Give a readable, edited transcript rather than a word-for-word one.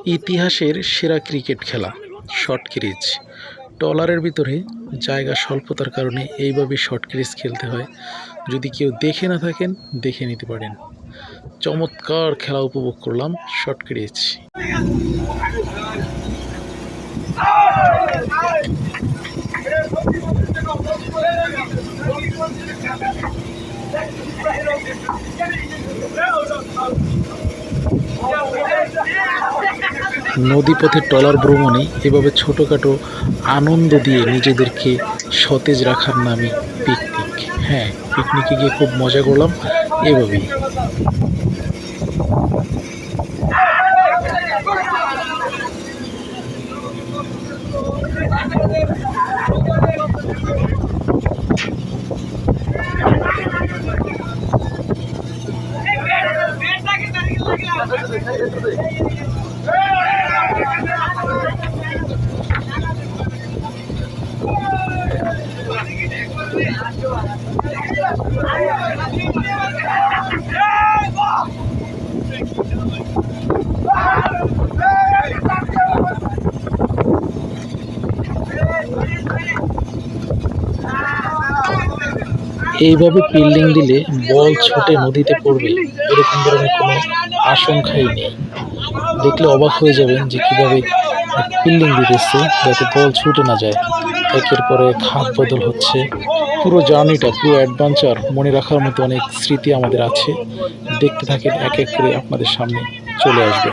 ইতিহাসের সেরা ক্রিকেট খেলা শর্ট ক্রিজ। ট্রলারের ভিতরে জায়গা স্বল্পতার কারণে এইভাবে শর্ট ক্রিজ খেলতে হয়। যদি কেউ দেখে না থাকেন, দেখে নিতে পারেন। চমৎকার খেলা উপভোগ করলাম শর্ট ক্রিজ। নদীপথে ট্রলার ভ্রমণে এভাবে ছোটোখাটো আনন্দ দিয়ে নিজেদেরকে সতেজ রাখার নামে পিকনিক। হ্যাঁ, পিকনিকে গিয়ে খুব মজা করলাম এভাবেই। এইভাবে ফিল্ডিং দিলে বল ছুটে নদীতে পড়বে এরকম ধরনের কোনো আশঙ্কাই নেই। দেখলে অবাক হয়ে যাবেন যে কীভাবে ফিল্ডিং দিতেছে যাতে বল ছুটে না যায়। একের পর এক হাত বদল হচ্ছে। পুরো জার্নিটা, পুরো অ্যাডভেঞ্চার মনে রাখার মতো অনেক স্মৃতি আমাদের আছে। দেখতে থাকেন, এক এক করে আপনাদের সামনে চলে আসবে।